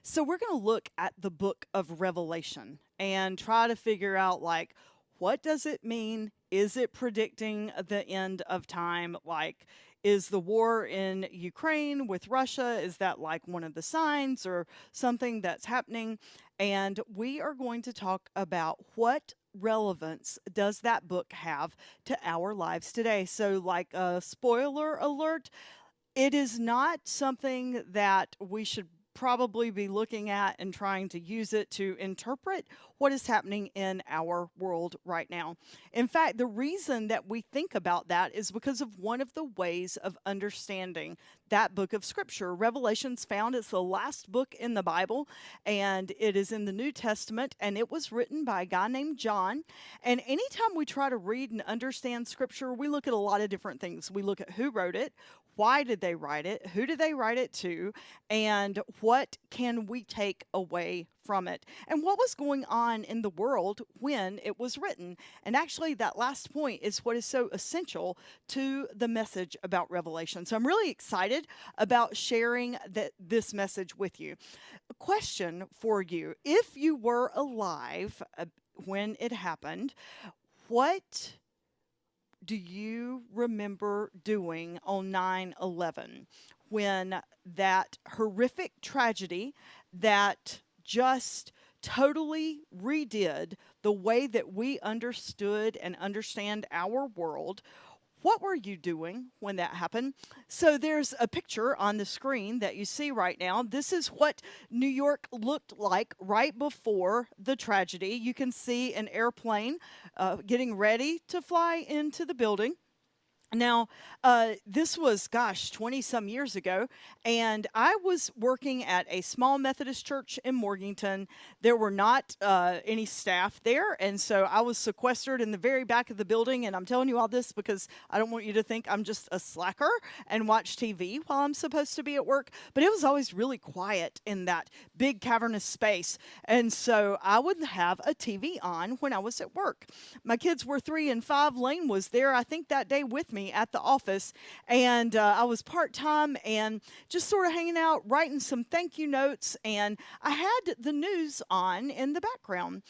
So we're going to look at the book of Revelation and try to figure out what does it mean? Is it predicting the end of time? Is the war in Ukraine with Russia, is that like one of the signs or something that's happening? And we are going to talk about what relevance does that book have to our lives today. So like a spoiler alert, it is not something that we should probably be looking at and trying to use it to interpret what is happening in our world right now. In fact, the reason that we think about that is because of one of the ways of understanding that book of scripture. Revelation's found, it's the last book in the Bible, and it is in the New Testament, and it was written by a guy named John. And anytime we try to read and understand scripture, we look at a lot of different things. We look at who wrote it, why did they write it, who did they write it to, and what can we take away from it, and what was going on in the world when it was written. And actually, that last point is what is so essential to the message about Revelation. So I'm really excited about sharing this message with you. A question for you: if you were alive when it happened, what do you remember doing on 9/11, when that horrific tragedy that just totally redid the way that we understood and understand our world? What were you doing when that happened? So there's a picture on the screen that you see right now. This is what New York looked like right before the tragedy. You can see an airplane getting ready to fly into the building. Now, this was, 20 some years ago, and I was working at a small Methodist church in Morganton. There were not any staff there, and so I was sequestered in the very back of the building. And I'm telling you all this because I don't want you to think I'm just a slacker and watch TV while I'm supposed to be at work. But it was always really quiet in that big cavernous space, and so I would have a TV on when I was at work. My kids were 3 and 5. Lane was there, I think, that day with me at the office, and I was part-time and just sort of hanging out, writing some thank you notes, and I had the news on in the background.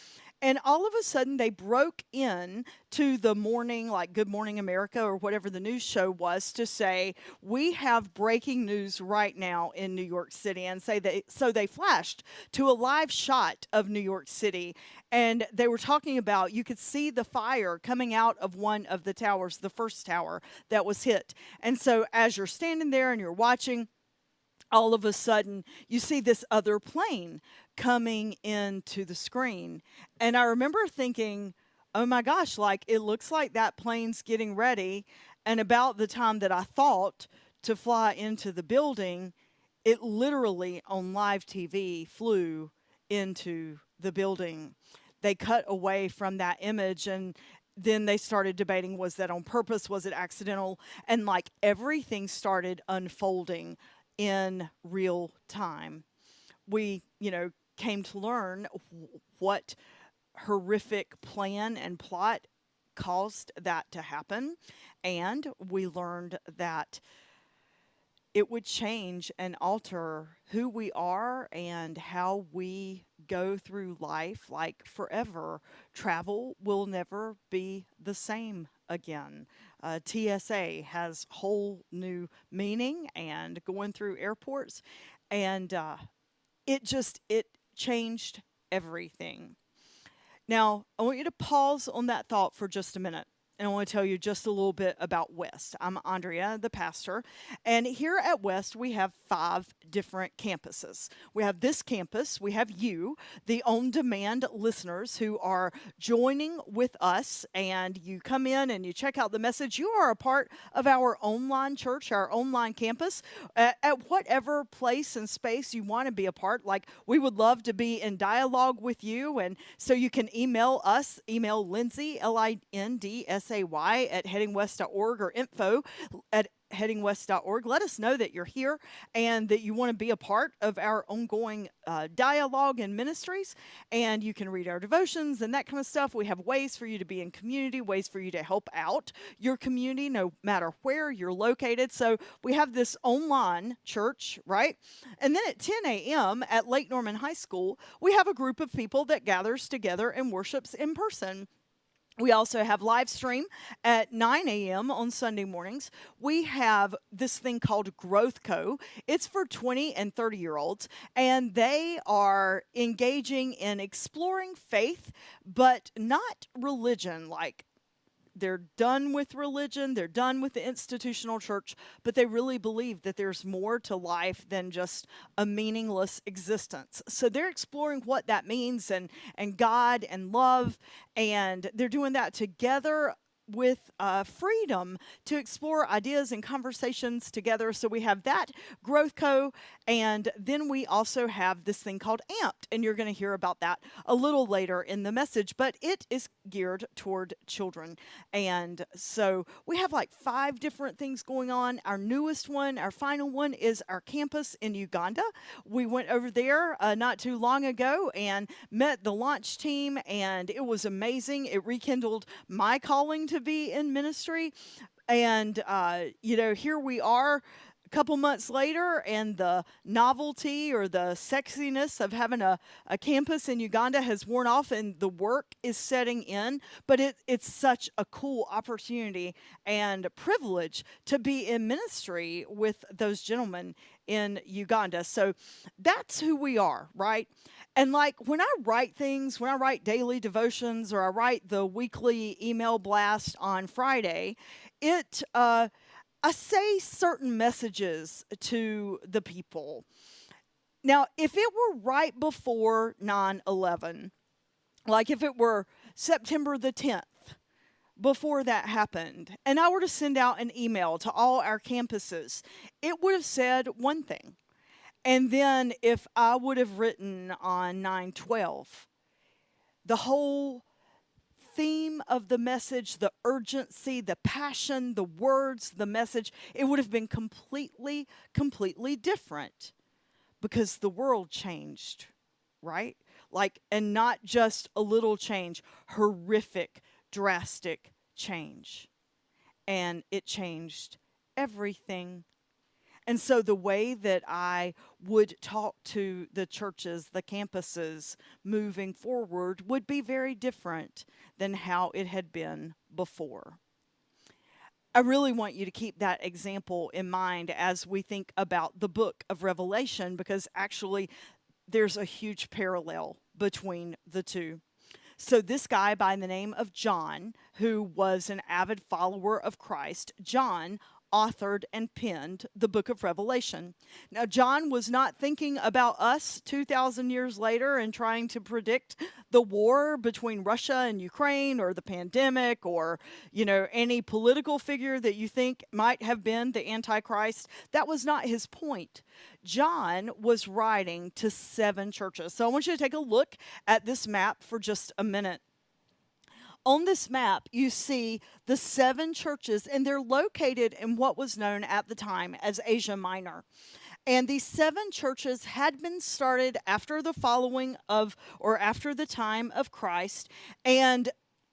And all of a sudden, they broke in to the morning, like Good Morning America or whatever the news show was, to say, we have breaking news right now in New York City. And so they flashed to a live shot of New York City. And they were talking about, you could see the fire coming out of one of the towers, the first tower that was hit. And so as you're standing there and you're watching, all of a sudden, you see this other plane coming into the screen. And I remember thinking, oh my gosh, it looks like that plane's getting ready. And about the time that I thought to fly into the building, it literally on live TV flew into the building. They cut away from that image, and then they started debating, was that on purpose? Was it accidental? And everything started unfolding in real time. We, came to learn what horrific plan and plot caused that to happen. And we learned that it would change and alter who we are and how we go through life forever. Travel will never be the same again. TSA has whole new meaning, and going through airports, and it changed everything. Now, I want you to pause on that thought for just a minute. And I want to tell you just a little bit about West. I'm Andrea, the pastor. And here at West, we have 5 different campuses. We have this campus. We have you, the on-demand listeners who are joining with us. And you come in and you check out the message. You are a part of our online church, our online campus, at whatever place and space you want to be a part. We would love to be in dialogue with you. And so you can email us, email Lindsay, LINDSAY, at headingwest.org, or info at headingwest.org. Let us know that you're here and that you want to be a part of our ongoing dialogue and ministries. And you can read our devotions and that kind of stuff. We have ways for you to be in community, ways for you to help out your community, no matter where you're located. So we have this online church, right? And then at 10 a.m. at Lake Norman High School, we have a group of people that gathers together and worships in person. We also have live stream at 9 a.m. on Sunday mornings. We have this thing called Growth Co. It's for 20 and 30-year-olds, and they are engaging in exploring faith, but not religion. Like, they're done with religion, they're done with the institutional church, but they really believe that there's more to life than just a meaningless existence. So they're exploring what that means and God and love, and they're doing that together with freedom to explore ideas and conversations together. So we have that Growth Co. And then we also have this thing called Amped. And you're going to hear about that a little later in the message. But it is geared toward children. And so we have like 5 different things going on. Our newest one, our final one, is our campus in Uganda. We went over there not too long ago and met the launch team. And it was amazing. It rekindled my calling to be in ministry. And, here we are a couple months later, and the novelty or the sexiness of having a campus in Uganda has worn off, and the work is setting in. But it's such a cool opportunity and privilege to be in ministry with those gentlemen in Uganda. So that's who we are, right? And like when I write things, when I write daily devotions or I write the weekly email blast on Friday, I say certain messages to the people. Now, if it were right before 9/11, like if it were September the 10th, before that happened, and I were to send out an email to all our campuses, it would have said one thing. And then if I would have written on 9/12, the whole theme of the message, the urgency, the passion, the words, the message, it would have been completely, completely different because the world changed, right? Like, and not just a little change, horrific, drastic change. And it changed everything. And so the way that I would talk to the churches, the campuses moving forward would be very different than how it had been before. I really want you to keep that example in mind as we think about the book of Revelation, because actually there's a huge parallel between the two. So this guy by the name of John, who was an avid follower of Christ, John authored and penned the book of Revelation. Now, John was not thinking about us 2,000 years later and trying to predict the war between Russia and Ukraine or the pandemic or, any political figure that you think might have been the Antichrist. That was not his point. John was writing to 7 churches. So I want you to take a look at this map for just a minute. On this map, you see the 7 churches, and they're located in what was known at the time as Asia Minor. And these 7 churches had been started after the after the time of Christ. And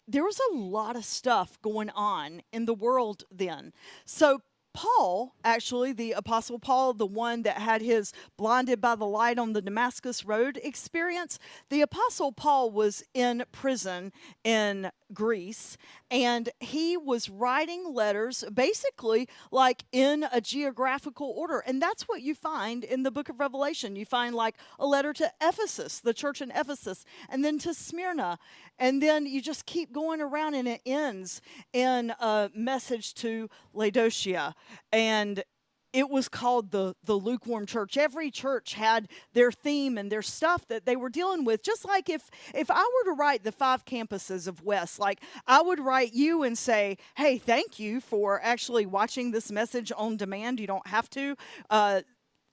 there was a lot of stuff going on in the world then. So Paul, actually, the Apostle Paul, the one that had his blinded by the light on the Damascus Road experience, the Apostle Paul was in prison in Greece, and he was writing letters basically like in a geographical order. And that's what you find in the book of Revelation. You find like a letter to Ephesus, the church in Ephesus, and then to Smyrna. And then you just keep going around, and it ends in a message to Laodicea. And it was called the lukewarm church. Every church had their theme and their stuff that they were dealing with. Just like if I were to write the 5 campuses of West, like I would write you and say, hey, thank you for actually watching this message on demand. You don't have to.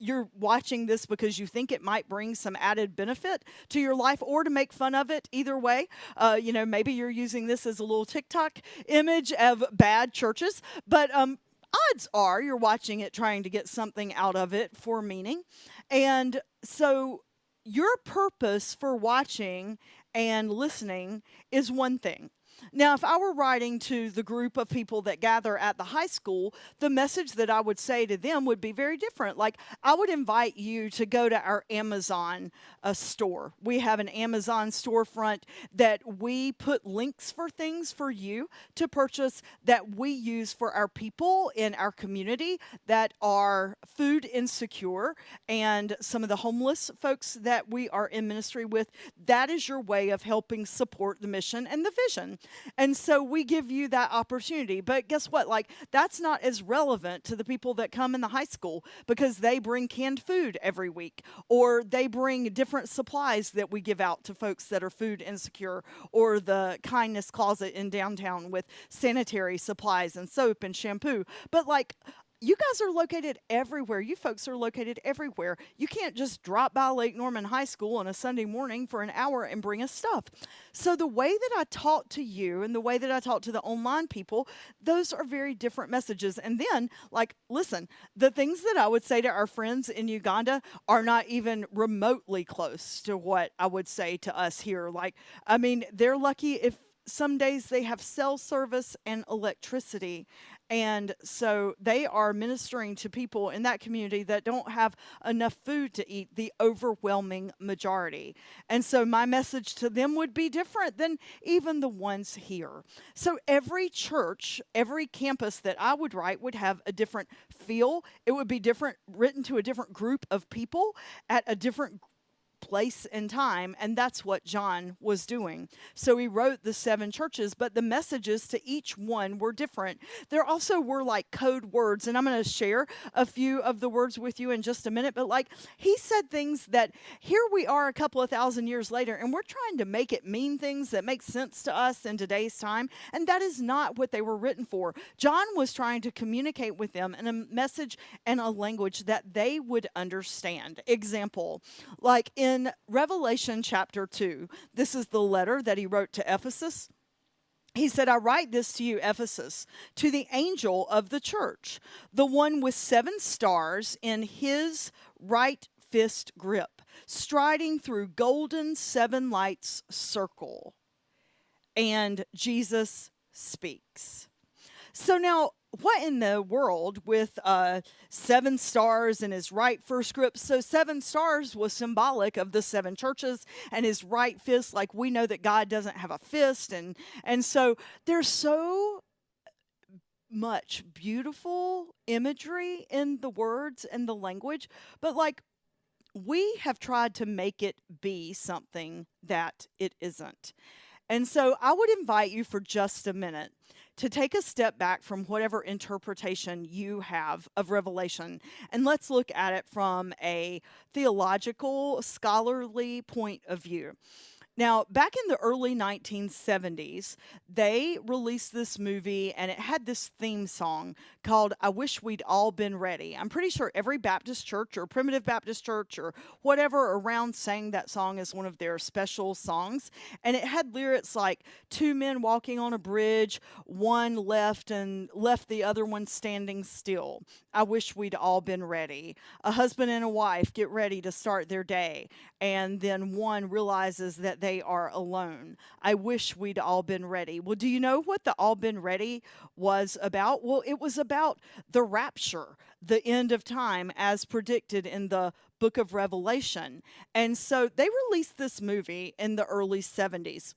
You're watching this because you think it might bring some added benefit to your life or to make fun of it. Either way, maybe you're using this as a little TikTok image of bad churches. But odds are you're watching it trying to get something out of it for meaning. And so your purpose for watching and listening is one thing. Now, if I were writing to the group of people that gather at the high school, the message that I would say to them would be very different. Like, I would invite you to go to our Amazon store. We have an Amazon storefront that we put links for things for you to purchase that we use for our people in our community that are food insecure and some of the homeless folks that we are in ministry with. That is your way of helping support the mission and the vision. And so we give you that opportunity. But guess what? Like, that's not as relevant to the people that come in the high school because they bring canned food every week, or they bring different supplies that we give out to folks that are food insecure, or the kindness closet in downtown with sanitary supplies and soap and shampoo. But like, you guys are located everywhere. You folks are located everywhere. You can't just drop by Lake Norman High School on a Sunday morning for an hour and bring us stuff. So the way that I talk to you and the way that I talk to the online people, those are very different messages. And then, like, listen, the things that I would say to our friends in Uganda are not even remotely close to what I would say to us here. Like, I mean, they're lucky if some days they have cell service and electricity. And so they are ministering to people in that community that don't have enough food to eat, the overwhelming majority. And so my message to them would be different than even the ones here. So every church, every campus that I would write would have a different feel. It would be different, written to a different group of people at a different place and time, and that's what John was doing. So he wrote the 7 churches, but the messages to each one were different. There also were like code words, and I'm going to share a few of the words with you in just a minute, but like, he said things that here we are a couple of thousand years later, and we're trying to make it mean things that make sense to us in today's time, and that is not what they were written for. John was trying to communicate with them in a message and a language that they would understand. Example, like in Revelation chapter 2, this is the letter that he wrote to Ephesus. He said, I write this to you, Ephesus, to the angel of the church, the one with 7 stars in his right fist grip, striding through golden 7 lights circle. And Jesus speaks. So now, what in the world with 7 stars in his right first grip? So 7 stars was symbolic of the 7 churches, and his right fist, like we know that God doesn't have a fist. And so there's so much beautiful imagery in the words and the language, but like, we have tried to make it be something that it isn't. And so I would invite you for just a minute to take a step back from whatever interpretation you have of Revelation, and let's look at it from a theological, scholarly point of view. Now, back in the early 1970s, they released this movie, and it had this theme song called I Wish We'd All Been Ready. I'm pretty sure every Baptist church or Primitive Baptist church or whatever around sang that song as one of their special songs. And it had lyrics like 2 men walking on a bridge, one left and left the other one standing still. I wish we'd all been ready. A husband and a wife get ready to start their day, and then one realizes that they are alone. I wish we'd all been ready. Well, do you know what the all been ready was about? Well, it was about the rapture, the end of time as predicted in the book of Revelation. And so they released this movie in the early 70s.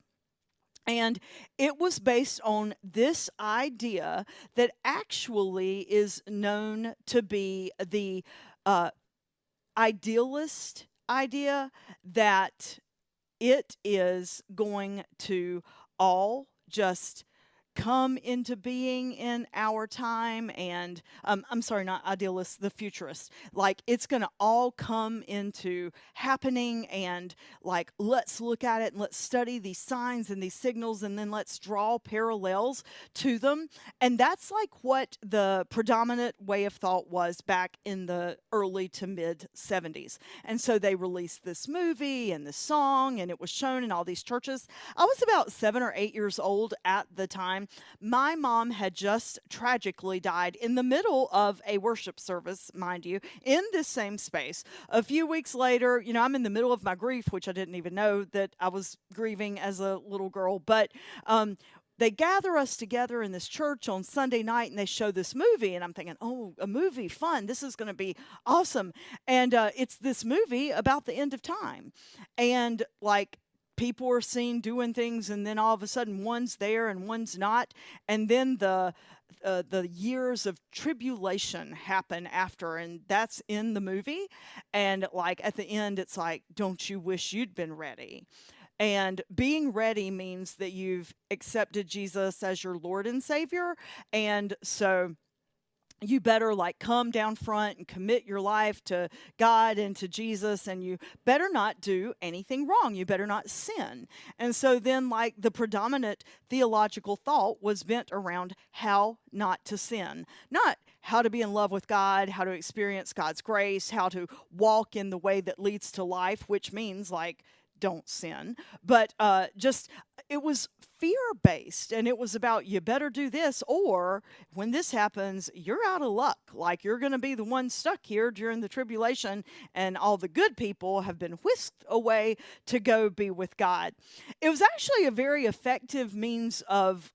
And it was based on this idea that actually is known to be the idealist idea that it is going to all just come into being in our time. And I'm sorry, not idealist, the futurist. Like, it's going to all come into happening, and like, let's look at it and let's study these signs and these signals, and then let's draw parallels to them. And that's like what the predominant way of thought was back in the early to mid 70s. And so they released this movie and this song, and it was shown in all these churches. I was about 7 or 8 years old at the time time, my mom had just tragically died in the middle of a worship service, mind you, in this same space. A few weeks later, I'm in the middle of my grief, which I didn't even know that I was grieving as a little girl, but they gather us together in this church on Sunday night and they show this movie. And I'm thinking, oh, a movie, fun. This is going to be awesome. And it's this movie about the end of time. And like, people are seen doing things, and then all of a sudden one's there and one's not. And then the years of tribulation happen after, and that's in the movie. And like at the end, it's like, don't you wish you'd been ready? And being ready means that you've accepted Jesus as your Lord and Savior. And so you better like come down front and commit your life to God and to Jesus, and you better not do anything wrong. You better not sin. And so then like the predominant theological thought was bent around how not to sin, not how to be in love with God, how to experience God's grace, how to walk in the way that leads to life, which means like don't sin, but just it was fear-based, and it was about you better do this, or when this happens, you're out of luck. Like you're going to be the one stuck here during the tribulation, and all the good people have been whisked away to go be with God. It was actually a very effective means of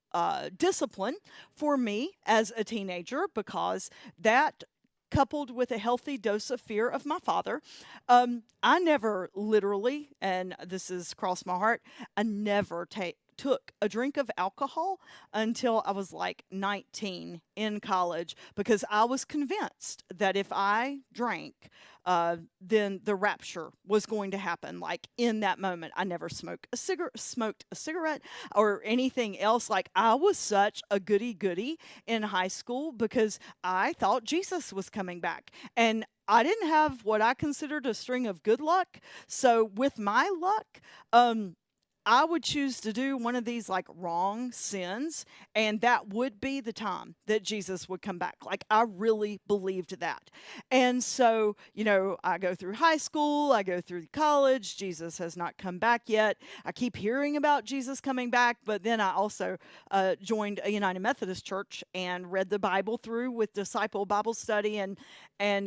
discipline for me as a teenager, because that coupled with a healthy dose of fear of my father, I never literally, and this has crossed my heart, I never took a drink of alcohol until I was like 19 in college, because I was convinced that if I drank, then the rapture was going to happen. Like in that moment, I never smoked a cigarette or anything else. Like I was such a goody in high school because I thought Jesus was coming back, and I didn't have what I considered a string of good luck. So with my luck, I would choose to do one of these like wrong sins, and that would be the time that Jesus would come back. Like I really believed that. And so, I go through high school, I go through college, Jesus has not come back yet. I keep hearing about Jesus coming back, but then I also joined a United Methodist church and read the Bible through with disciple Bible study, and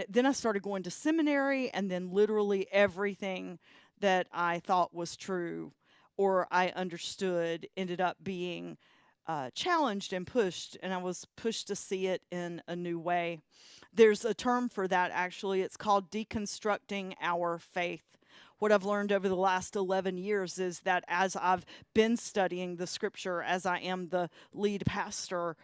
then I started going to seminary, and then literally everything that I thought was true or I understood ended up being challenged and pushed, and I was pushed to see it in a new way. There's a term for that, actually. It's called deconstructing our faith. What I've learned over the last 11 years is that as I've been studying the scripture, as I am the lead pastor,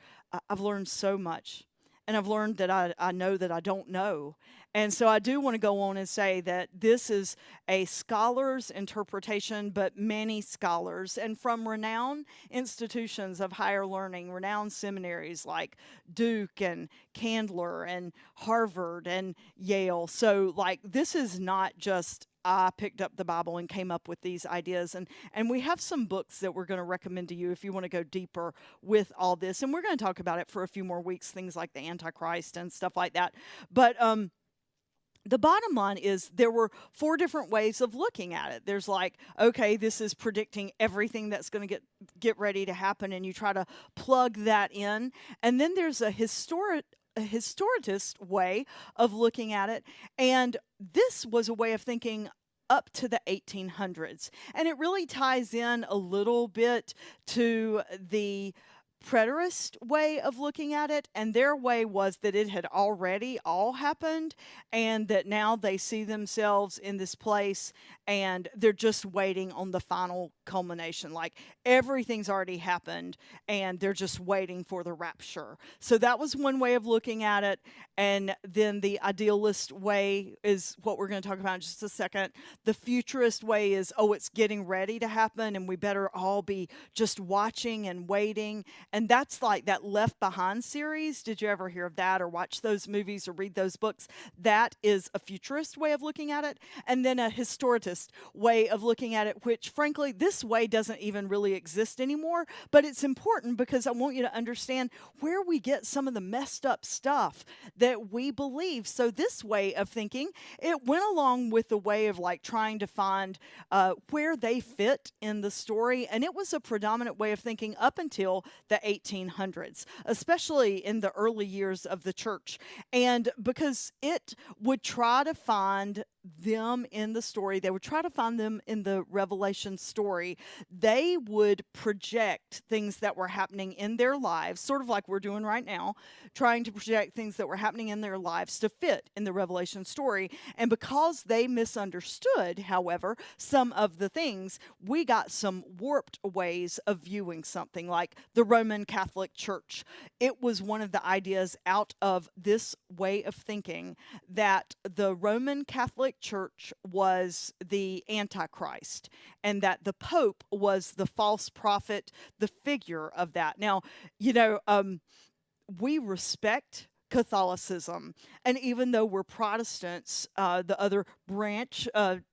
I've learned so much. And I've learned that I know that I don't know. And so I do want to go on and say that this is a scholar's interpretation, but many scholars, and from renowned institutions of higher learning, renowned seminaries like Duke and Candler and Harvard and Yale. So like this is not just I picked up the Bible and came up with these ideas. And we have some books that we're going to recommend to you if you want to go deeper with all this. And we're going to talk about it for a few more weeks, things like the Antichrist and stuff like that. But the bottom line is there were 4 different ways of looking at it. There's like, okay, this is predicting everything that's going to get ready to happen, and you try to plug that in. And then there's a historicist way of looking at it, and this was a way of thinking up to the 1800s, and it really ties in a little bit to the preterist way of looking at it, and their way was that it had already all happened, and that now they see themselves in this place and they're just waiting on the final culmination. Like everything's already happened and they're just waiting for the rapture. So that was one way of looking at it. And then the idealist way is what we're going to talk about in just a second. The futurist way is, oh, it's getting ready to happen and we better all be just watching and waiting. And that's like that Left Behind series. Did you ever hear of that or watch those movies or read those books? That is a futurist way of looking at it. And then a historicist way of looking at it, which frankly, this this way doesn't even really exist anymore, but it's important because I want you to understand where we get some of the messed up stuff that we believe. So this way of thinking, it went along with the way of like trying to find where they fit in the story, and it was a predominant way of thinking up until the 1800s, especially in the early years of the church. And because it would try to find them in the story, they would try to find them in the Revelation story, they would project things that were happening in their lives, sort of like we're doing right now, trying to project things that were happening in their lives to fit in the Revelation story. And because they misunderstood, however, some of the things, we got some warped ways of viewing something, like the Roman Catholic Church. It was one of the ideas out of this way of thinking that the Roman Catholic Church was the Antichrist, and that the Pope was the false prophet, the figure of that. Now, we respect Catholicism, and even though we're Protestants, the other branch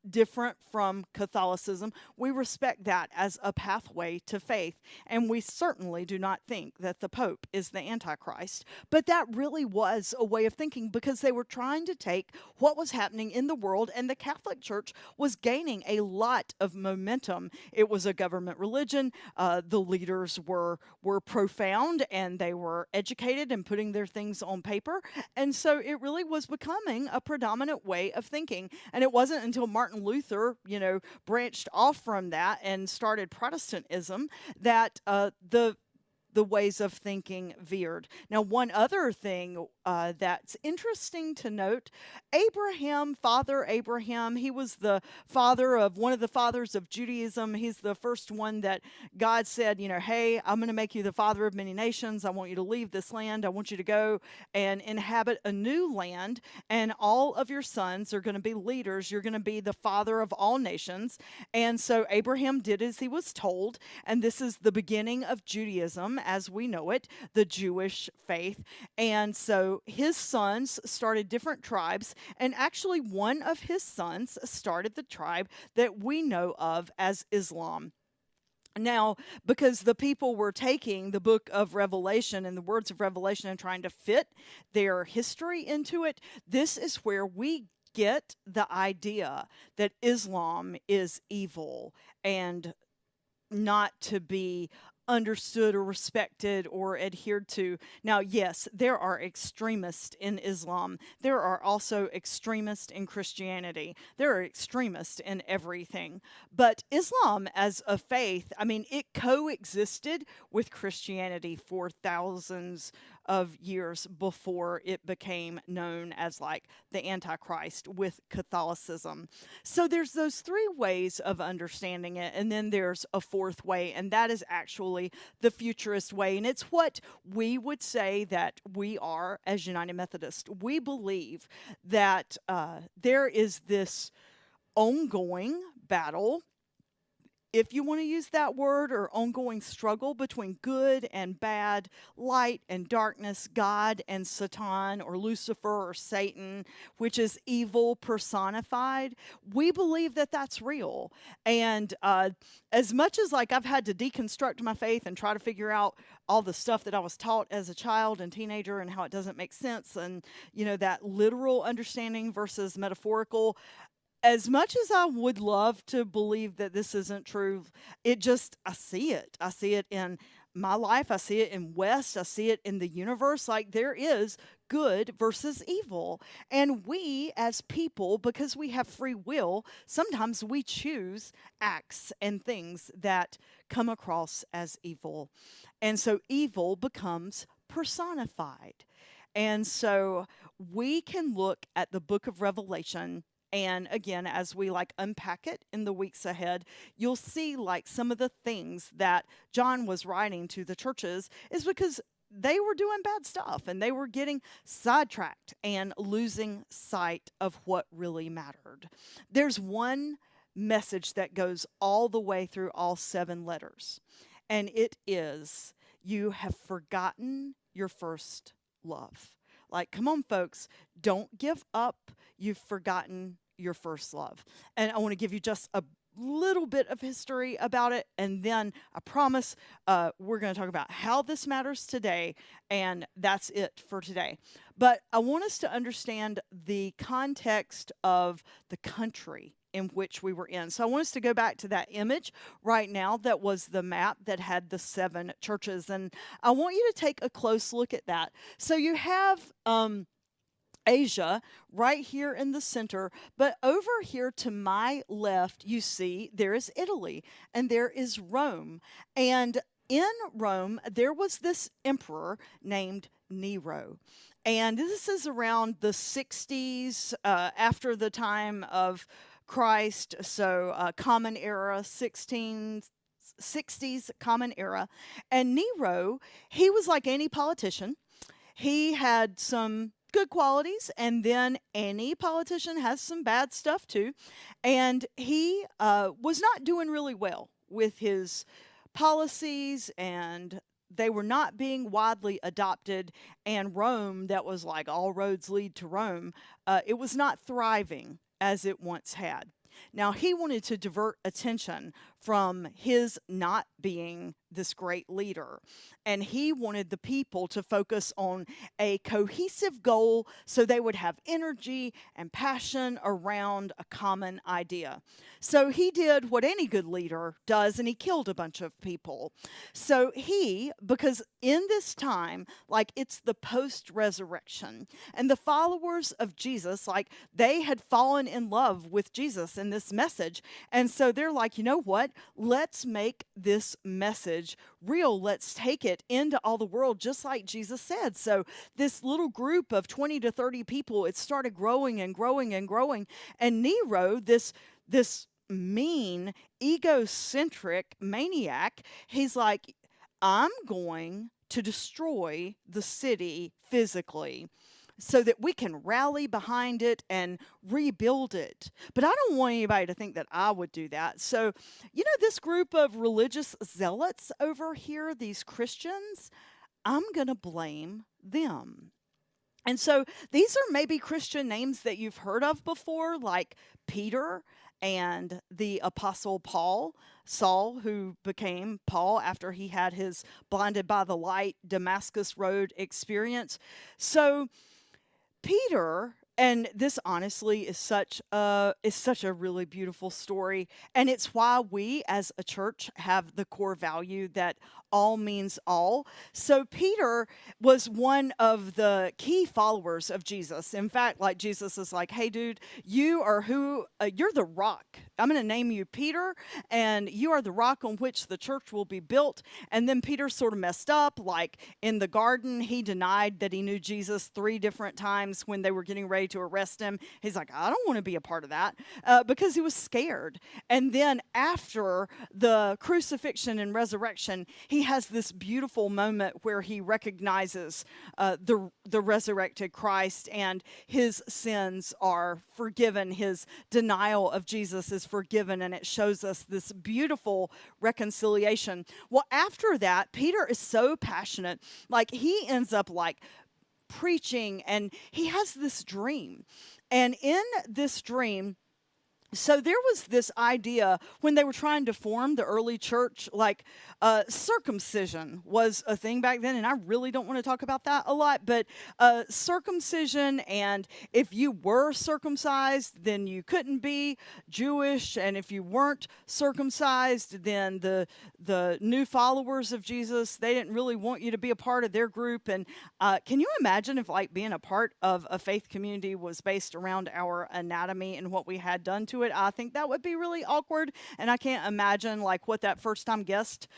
different from Catholicism, we respect that as a pathway to faith, and we certainly do not think that the Pope is the Antichrist. But that really was a way of thinking, because they were trying to take what was happening in the world, and the Catholic Church was gaining a lot of momentum. It was a government religion. The leaders were profound, and they were educated and putting their things on paper. And so it really was becoming a predominant way of thinking. And it wasn't until Martin Luther, branched off from that and started Protestantism that the ways of thinking veered. Now, one other thing that's interesting to note, Father Abraham, he was the father of one of the fathers of Judaism. He's the first one that God said, hey, I'm going to make you the father of many nations. I want you to leave this land. I want you to go and inhabit a new land, and all of your sons are going to be leaders. You're going to be the father of all nations. And so Abraham did as he was told, and this is the beginning of Judaism as we know it, the Jewish faith. And so his sons started different tribes, and actually one of his sons started the tribe that we know of as Islam. Now, because the people were taking the book of Revelation and the words of Revelation and trying to fit their history into it, this is where we get the idea that Islam is evil and not to be understood or respected or adhered to. Now, yes, there are extremists in Islam. There are also extremists in Christianity. There are extremists in everything. But Islam as a faith, it coexisted with Christianity for thousands of years before it became known as like the Antichrist with Catholicism. So there's those three ways of understanding it, and then there's a fourth way, and that is actually the Futurist way, and it's what we would say that we are as United Methodist. We believe that there is this ongoing battle, if you want to use that word, or ongoing struggle between good and bad, light and darkness, God and Satan, or Lucifer or Satan, which is evil personified. We believe that that's real. And as much as like I've had to deconstruct my faith and try to figure out all the stuff that I was taught as a child and teenager and how it doesn't make sense, and that literal understanding versus metaphorical, as much as I would love to believe that this isn't true, I see it. I see it in my life. I see it in West. I see it in the universe. Like, there is good versus evil. And we as people, because we have free will, sometimes we choose acts and things that come across as evil. And so evil becomes personified. And so we can look at the book of Revelation. And again, as we unpack it in the weeks ahead, you'll see some of the things that John was writing to the churches is because they were doing bad stuff and they were getting sidetracked and losing sight of what really mattered. There's one message that goes all the way through all 7 letters, and it is, you have forgotten your first love. Come on, folks, don't give up. You've forgotten your first love. And I want to give you just a little bit of history about it, and then I promise we're going to talk about how this matters today, and that's it for today. But I want us to understand the context of the country in which we were in. So I want us to go back to that image right now that was the map that had the 7 churches, and I want you to take a close look at that. So you have Asia right here in the center, but over here to my left, you see there is Italy and there is Rome. And in Rome, there was this emperor named Nero. And this is around the 60s, after the time of Christ, so Common Era, 1660s Common Era. And Nero, he was like any politician. He had some good qualities, and then any politician has some bad stuff too. And he was not doing really well with his policies, and they were not being widely adopted. And Rome, that was like all roads lead to Rome, it was not thriving as it once had. Now, he wanted to divert attention from his not being this great leader, and he wanted the people to focus on a cohesive goal so they would have energy and passion around a common idea. So he did what any good leader does, and he killed a bunch of people. So because in this time, like, it's the post-resurrection, and the followers of Jesus, like, they had fallen in love with Jesus and this message, and so they're like, you know what? Let's make this message real. Let's take it into all the world, just like Jesus said. So this little group of 20 to 30 people, it started growing and growing and growing. And Nero, this mean, egocentric maniac, he's like, I'm going to destroy the city physically so that we can rally behind it and rebuild it. But I don't want anybody to think that I would do that. So, this group of religious zealots over here, these Christians, I'm going to blame them. And so these are maybe Christian names that you've heard of before, like Peter and the Apostle Paul, Saul, who became Paul after he had his blinded by the light Damascus Road experience. So Peter, and this honestly is such a really beautiful story, and it's why we as a church have the core value that all means all. So Peter was one of the key followers of Jesus. In fact, like, Jesus is like, hey dude, you're the rock. I'm going to name you Peter, and you are the rock on which the church will be built. And then Peter sort of messed up. Like, in the garden, he denied that he knew Jesus 3 different times when they were getting ready to arrest him. He's like, I don't want to be a part of that, because he was scared. And then after the crucifixion and resurrection, he has this beautiful moment where he recognizes the resurrected Christ, and his sins are forgiven. His denial of Jesus is forgiven, and it shows us this beautiful reconciliation. Well, after that, Peter is so passionate, like, he ends up like preaching, and he has this dream. And in this dream, so there was this idea when they were trying to form the early church, like, circumcision was a thing back then, and I really don't want to talk about that a lot, but circumcision, and if you were circumcised, then you couldn't be Jewish, and if you weren't circumcised, then the new followers of Jesus, they didn't really want you to be a part of their group. And can you imagine if, like, being a part of a faith community was based around our anatomy and what we had done to it? I think that would be really awkward, and I can't imagine, like, what that first-time guest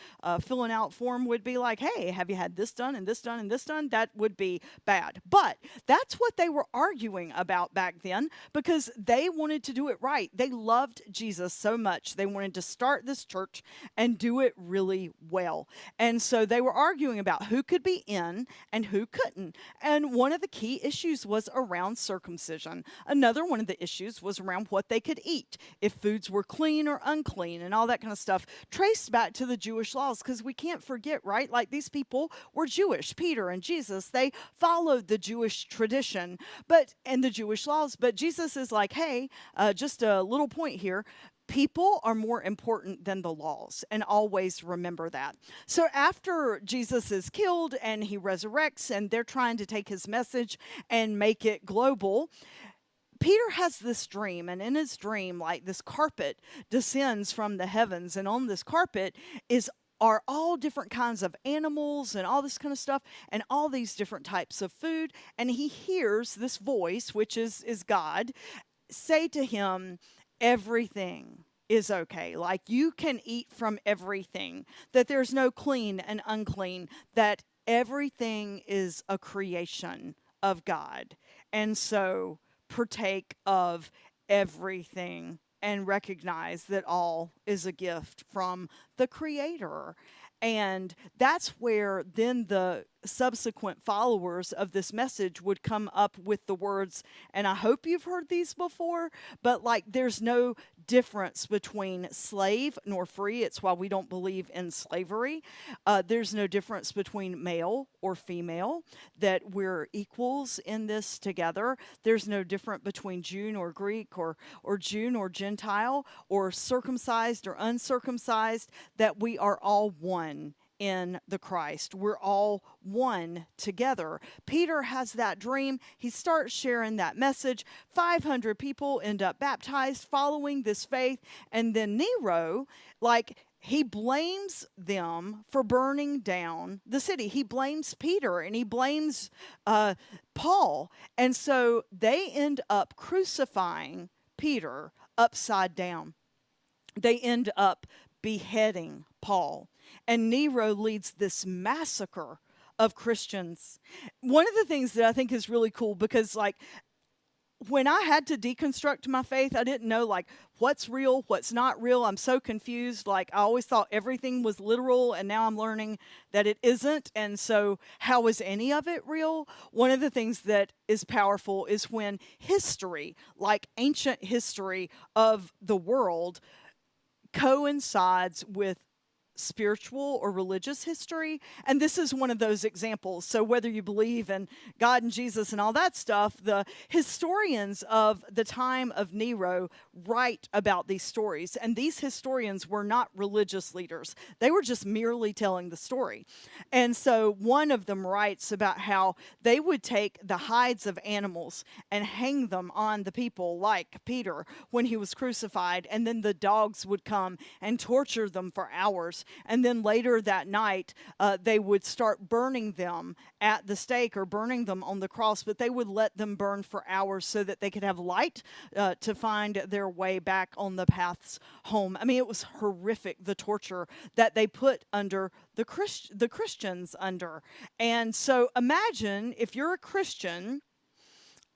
filling out form would be like. Hey, have you had this done and this done and this done? That would be bad. But that's what they were arguing about back then, because they wanted to do it right. They loved Jesus so much. They wanted to start this church and do it really well. And so they were arguing about who could be in and who couldn't. And one of the key issues was around circumcision. Another one of the issues was around what they could eat, if foods were clean or unclean, and all that kind of stuff, traced back to the Jewish laws, because we can't forget, right? Like, these people were Jewish. Peter and Jesus, they followed the Jewish tradition and the Jewish laws. But Jesus is like, hey, just a little point here. People are more important than the laws, and always remember that. So after Jesus is killed and he resurrects, and they're trying to take his message and make it global, Peter has this dream, and in his dream, like, this carpet descends from the heavens, and on this carpet are all different kinds of animals and all this kind of stuff, and all these different types of food. And he hears this voice, which is God, say to him, everything is okay. Like, you can eat from everything, that there's no clean and unclean, that everything is a creation of God. And so partake of everything and recognize that all is a gift from the Creator. And that's where then the subsequent followers of this message would come up with the words, and I hope you've heard these before, but like, there's no difference between slave nor free. It's why we don't believe in slavery. There's no difference between male or female, that we're equals in this together. There's no difference between Jew nor Greek, or Jew nor Gentile, or circumcised or uncircumcised, that we are all one in the Christ. We're all one together. Peter has that dream. He starts sharing that message. 500 people end up baptized following this faith. And then Nero, like, he blames them for burning down the city. He blames Peter and he blames Paul. And so they end up crucifying Peter upside down. They end up beheading Paul. And Nero leads this massacre of Christians. One of the things that I think is really cool, because like, when I had to deconstruct my faith, I didn't know like what's real, what's not real. I'm so confused. Like, I always thought everything was literal, and now I'm learning that it isn't. And so how is any of it real? One of the things that is powerful is when history, like ancient history of the world, coincides with spiritual or religious history. And this is one of those examples. So whether you believe in God and Jesus and all that stuff, the historians of the time of Nero write about these stories. And these historians were not religious leaders. They were just merely telling the story. And so one of them writes about how they would take the hides of animals and hang them on the people, like Peter when he was crucified, and then the dogs would come and torture them for hours. And then later that night, they would start burning them at the stake or burning them on the cross, but they would let them burn for hours so that they could have light to find their way back on the paths home. I mean, it was horrific, the torture that they put under the Christians under. And so imagine if you're a Christian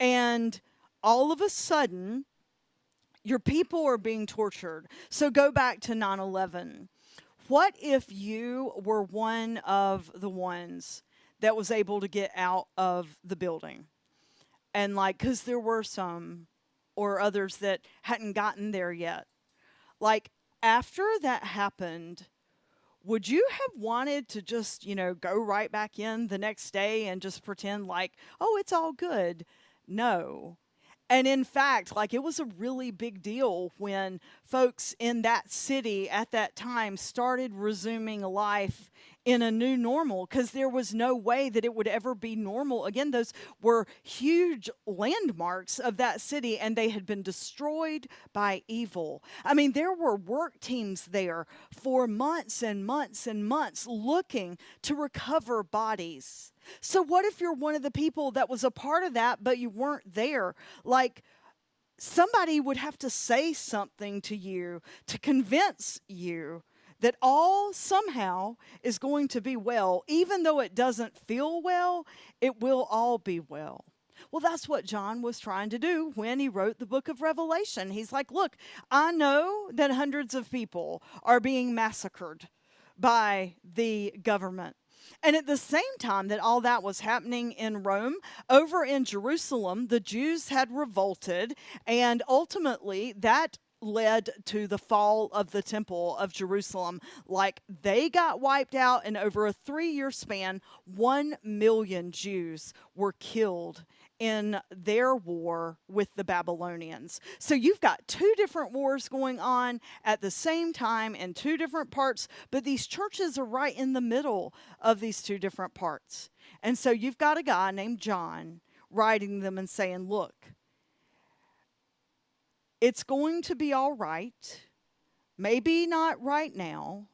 and all of a sudden your people are being tortured. So go back to 9/11. What if you were one of the ones that was able to get out of the building? And like, because there were some or others that hadn't gotten there yet. Like, after that happened, would you have wanted to just, go right back in the next day and just pretend like, oh, it's all good? No. And in fact, like, it was a really big deal when folks in that city at that time started resuming life in a new normal, because there was no way that it would ever be normal again. Those were huge landmarks of that city, and they had been destroyed by evil. I mean, there were work teams there for months and months and months looking to recover bodies. So what if you're one of the people that was a part of that, but you weren't there? Like, somebody would have to say something to you to convince you that all somehow is going to be well. Even though it doesn't feel well, it will all be well. Well, that's what John was trying to do when he wrote the book of Revelation. He's like, look, I know that hundreds of people are being massacred by the government. And at the same time that all that was happening in Rome, over in Jerusalem, the Jews had revolted, and ultimately that led to the fall of the temple of Jerusalem. Like, they got wiped out, and over a 3-year span, 1 million Jews were killed in their war with the Babylonians. So you've got two different wars going on at the same time in two different parts, but these churches are right in the middle of these two different parts. And so you've got a guy named John writing them and saying, look, it's going to be all right. Maybe not right now,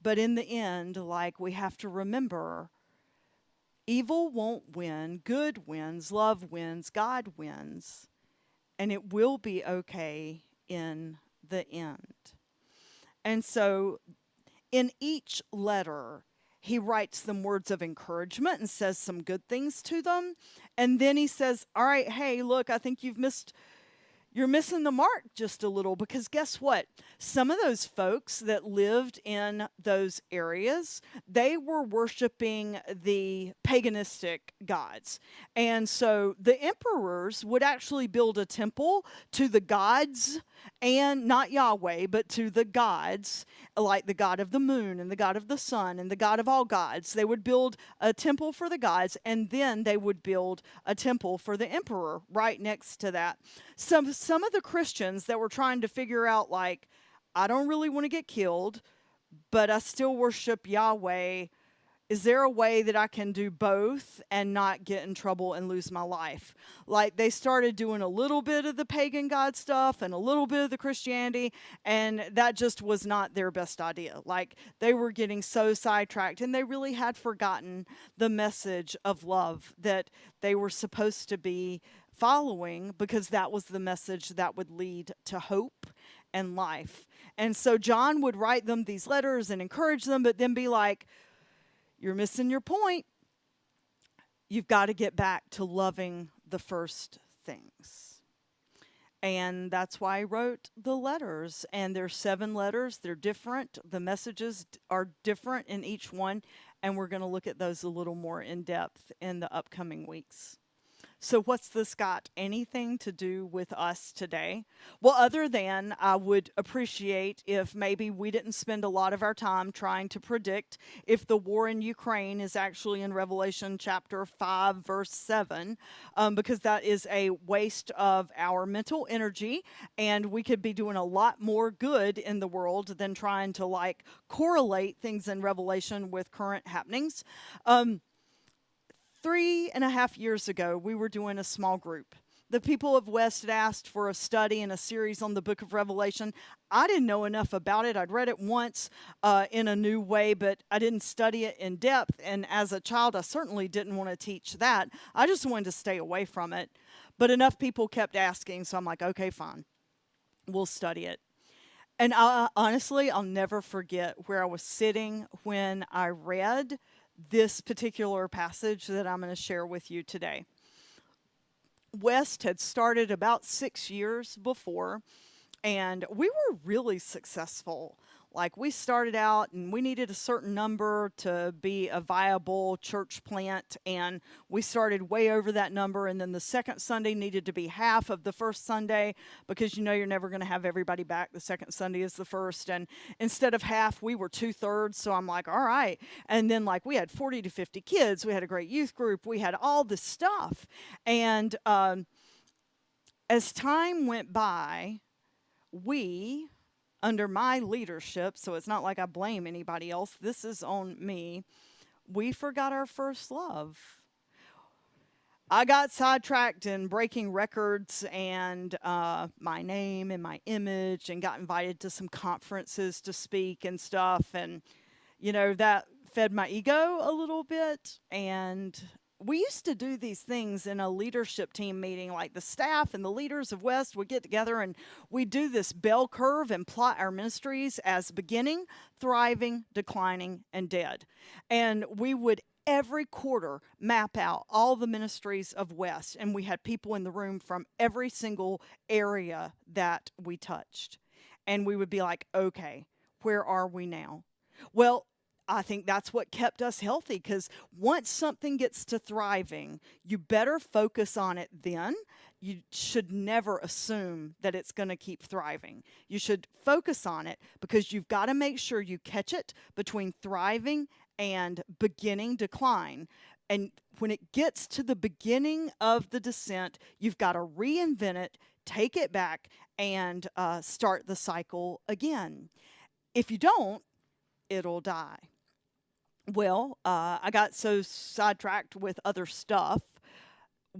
but in the end, like, we have to remember, evil won't win, good wins, love wins, God wins, and it will be okay in the end. And so in each letter, he writes them words of encouragement and says some good things to them. And then he says, all right, hey, look, I think you're missing the mark just a little, because guess what? Some of those folks that lived in those areas, they were worshiping the paganistic gods. And so the emperors would actually build a temple to the gods, and not Yahweh, but to the gods, like the god of the moon and the god of the sun and the god of all gods. They would build a temple for the gods, and then they would build a temple for the emperor right next to that. Some of the Christians that were trying to figure out, like, I don't really want to get killed, but I still worship Yahweh. Is there a way that I can do both and not get in trouble and lose my life? Like, they started doing a little bit of the pagan god stuff and a little bit of the Christianity, and that just was not their best idea. Like, they were getting so sidetracked, and they really had forgotten the message of love that they were supposed to be following, because that was the message that would lead to hope and life. And so John would write them these letters and encourage them, but then be like, you're missing your point. You've got to get back to loving the first things. And that's why I wrote the letters. And there's 7 letters. They're different. The messages are different in each one. And we're going to look at those a little more in depth in the upcoming weeks. So what's this got anything to do with us today? Well, other than I would appreciate if maybe we didn't spend a lot of our time trying to predict if the war in Ukraine is actually in Revelation chapter 5, verse 7, because that is a waste of our mental energy, and we could be doing a lot more good in the world than trying to, like, correlate things in Revelation with current happenings. 3.5 years ago, we were doing a small group. The people of West had asked for a study and a series on the book of Revelation. I didn't know enough about it. I'd read it once in a new way, but I didn't study it in depth. And as a child, I certainly didn't want to teach that. I just wanted to stay away from it. But enough people kept asking, so I'm like, okay, fine. We'll study it. And honestly, I'll never forget where I was sitting when I read this particular passage that I'm going to share with you today. West had started about 6 years before, and we were really successful. Like, we started out and we needed a certain number to be a viable church plant, and we started way over that number, and then the second Sunday needed to be half of the first Sunday, because you know you're never going to have everybody back. The second Sunday is the first, and instead of half, we were 2/3, so I'm like, all right. And then, like, we had 40 to 50 kids. We had a great youth group. We had all this stuff. And as time went by, we, under my leadership, so it's not like I blame anybody else, this is on me, we forgot our first love. I got sidetracked in breaking records and my name and my image, and got invited to some conferences to speak and stuff, and, you know, that fed my ego a little bit. And we used to do these things in a leadership team meeting, like the staff and the leaders of West would get together, and we'd do this bell curve and plot our ministries as beginning, thriving, declining, and dead. And we would every quarter map out all the ministries of West, and we had people in the room from every single area that we touched. And we would be like, okay, where are we now? Well, I think that's what kept us healthy, because once something gets to thriving, you better focus on it then. You should never assume that it's going to keep thriving. You should focus on it because you've got to make sure you catch it between thriving and beginning decline. And when it gets to the beginning of the descent, you've got to reinvent it, take it back, and start the cycle again. If you don't, it'll die. Well, I got so sidetracked with other stuff,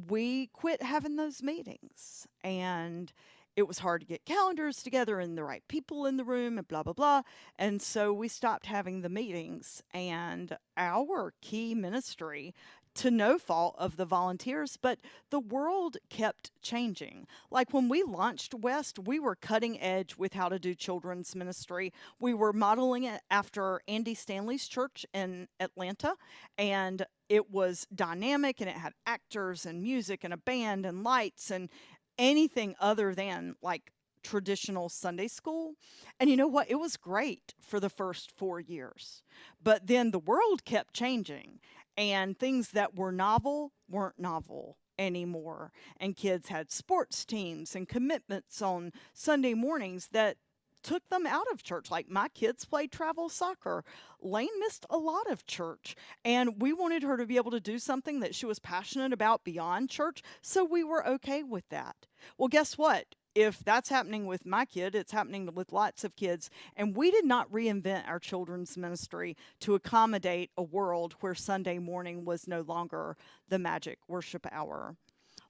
we quit having those meetings. And it was hard to get calendars together and the right people in the room and blah, blah, blah. And so we stopped having the meetings. And our key ministry, to no fault of the volunteers, but the world kept changing. Like when we launched West, we were cutting edge with how to do children's ministry. We were modeling it after Andy Stanley's church in Atlanta, and it was dynamic, and it had actors and music and a band and lights and anything other than like traditional Sunday school. And you know what? It was great for the first 4 years. But then the world kept changing, and things that were novel weren't novel anymore. And kids had sports teams and commitments on Sunday mornings that took them out of church. Like my kids played travel soccer. Lane missed a lot of church, and we wanted her to be able to do something that she was passionate about beyond church, so we were okay with that. Well, guess what? If that's happening with my kid, it's happening with lots of kids. And we did not reinvent our children's ministry to accommodate a world where Sunday morning was no longer the magic worship hour.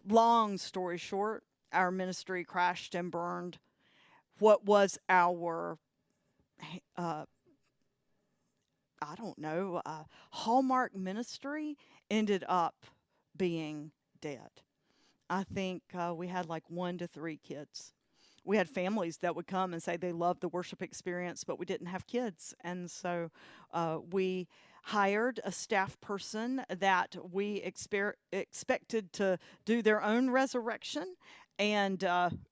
Long story short, our ministry crashed and burned. What was our, hallmark ministry ended up being dead. I think we had like 1 to 3 kids. We had families that would come and say they loved the worship experience, but we didn't have kids. And so we hired a staff person that we expected to do their own resurrection. And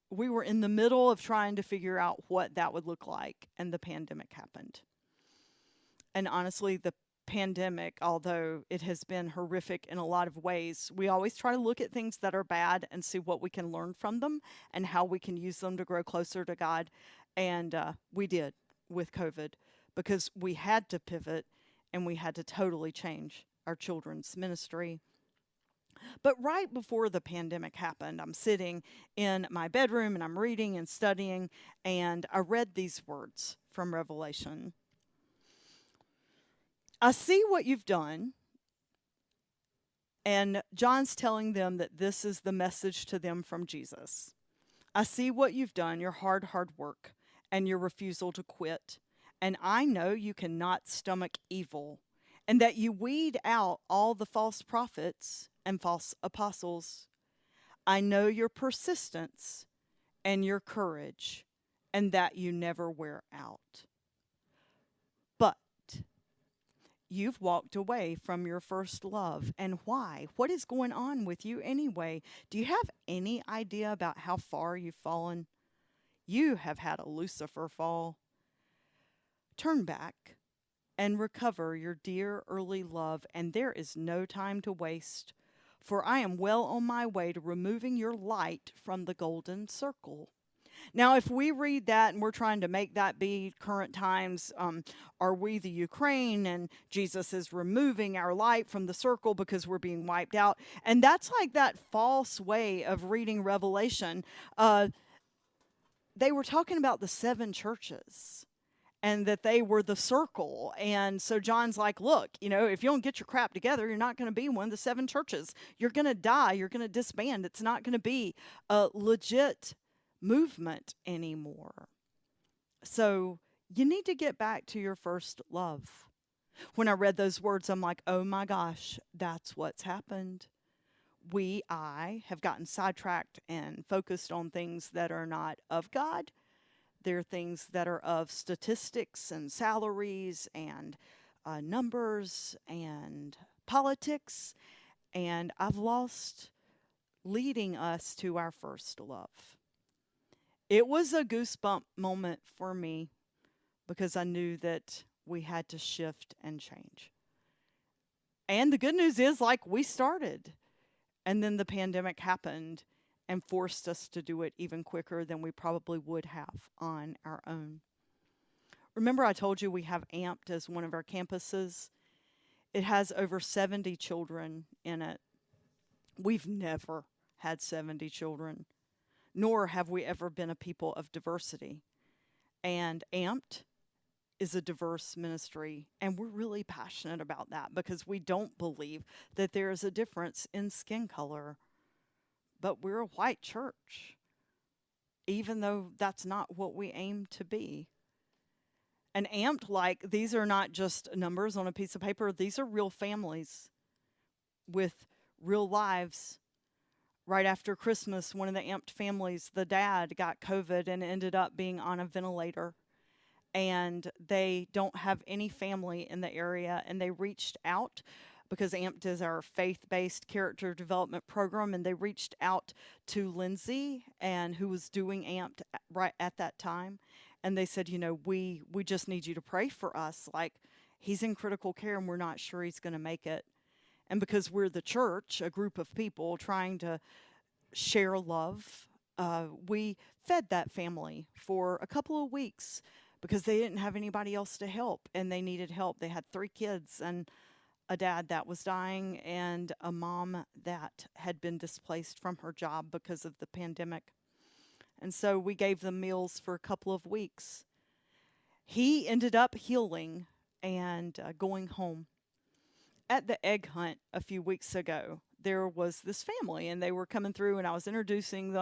we were in the middle of trying to figure out what that would look like. And the pandemic happened. And honestly, the pandemic, although it has been horrific in a lot of ways, we always try to look at things that are bad and see what we can learn from them and how we can use them to grow closer to God. And we did with COVID, because we had to pivot and we had to totally change our children's ministry. But right before the pandemic happened, I'm sitting in my bedroom and I'm reading and studying, and I read these words from Revelation. I see what you've done. And John's telling them that this is the message to them from Jesus. I see what you've done, your hard work, and your refusal to quit. And I know you cannot stomach evil, and that you weed out all the false prophets and false apostles. I know your persistence and your courage, and that you never wear out. But you've walked away from your first love. And why? What is going on with you anyway? Do you have any idea about how far you've fallen? You have had a Lucifer fall. Turn back and recover your dear early love, and there is no time to waste, for I am well on my way to removing your light from the golden circle. Now, if we read that and we're trying to make that be current times, are we the Ukraine and Jesus is removing our light from the circle because we're being wiped out? And that's like that false way of reading Revelation. They were talking about the 7 churches and that they were the circle. And so John's like, look, if you don't get your crap together, you're not going to be one of the 7 churches. You're going to die. You're going to disband. It's not going to be a legit movement anymore. So you need to get back to your first love. When I read those words, I'm like, oh my gosh, that's what's happened. I have gotten sidetracked and focused on things that are not of God. They're things that are of statistics and salaries and numbers and politics. And I've lost leading us to our first love. It was a goosebump moment for me because I knew that we had to shift and change. And the good news is, like, we started, and then the pandemic happened and forced us to do it even quicker than we probably would have on our own. Remember, I told you we have AMPed as one of our campuses? It has over 70 children in it. We've never had 70 children, nor have we ever been a people of diversity. And AMPed is a diverse ministry, and we're really passionate about that because we don't believe that there is a difference in skin color. But we're a white church, even though that's not what we aim to be. And AMPed, like, these are not just numbers on a piece of paper. These are real families with real lives. Right after Christmas, one of the AMPed families, the dad got COVID and ended up being on a ventilator. And they don't have any family in the area. And they reached out because AMPed is our faith-based character development program. And they reached out to Lindsay, and who was doing AMPed right at that time. And they said, we just need you to pray for us. Like, he's in critical care and we're not sure he's going to make it. And because we're the church, a group of people trying to share love, we fed that family for a couple of weeks because they didn't have anybody else to help, and they needed help. They had 3 kids and a dad that was dying and a mom that had been displaced from her job because of the pandemic. And so we gave them meals for a couple of weeks. He ended up healing and going home. At the egg hunt a few weeks ago, there was this family, and they were coming through, and I was introducing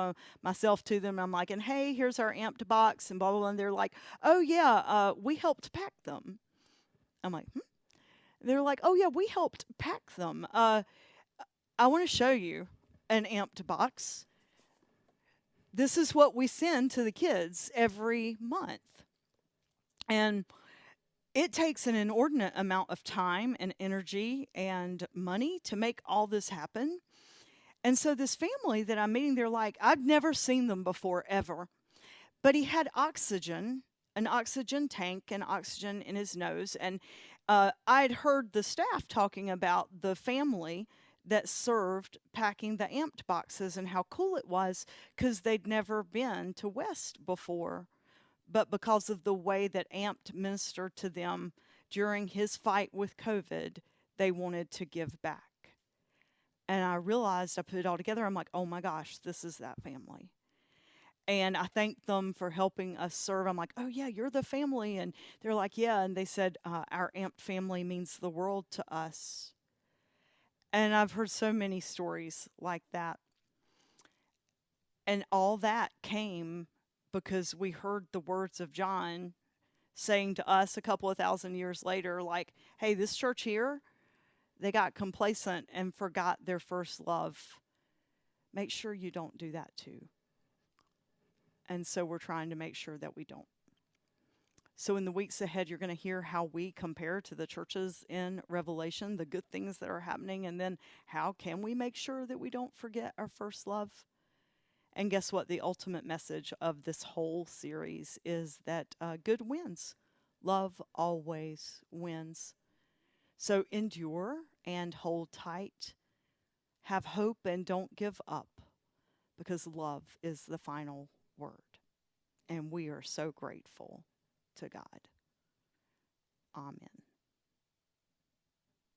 myself to them. I'm like, and hey, here's our AMPed box, and blah, blah, blah. And they're like, oh, yeah, we helped pack them. I'm like, They're like, oh, yeah, we helped pack them. I want to show you an AMPed box. This is what we send to the kids every month. And it takes an inordinate amount of time and energy and money to make all this happen. And so this family that I'm meeting, they're like, I've never seen them before, ever. But he had oxygen, an oxygen tank, and oxygen in his nose. And I'd heard the staff talking about the family that served packing the AMPed boxes and how cool it was because they'd never been to West before. But because of the way that AMPed ministered to them during his fight with COVID, they wanted to give back. And I realized, I put it all together, I'm like, oh my gosh, this is that family. And I thanked them for helping us serve. I'm like, oh yeah, you're the family. And they're like, yeah. And they said, our AMPed family means the world to us. And I've heard so many stories like that. And all that came because we heard the words of John saying to us a couple of thousand years later, like, hey, this church here, they got complacent and forgot their first love. Make sure you don't do that too. And so we're trying to make sure that we don't. So in the weeks ahead, you're going to hear how we compare to the churches in Revelation, the good things that are happening, and then how can we make sure that we don't forget our first love? And guess what? The ultimate message of this whole series is that good wins. Love always wins. So endure and hold tight. Have hope and don't give up, because love is the final word. And we are so grateful to God. Amen.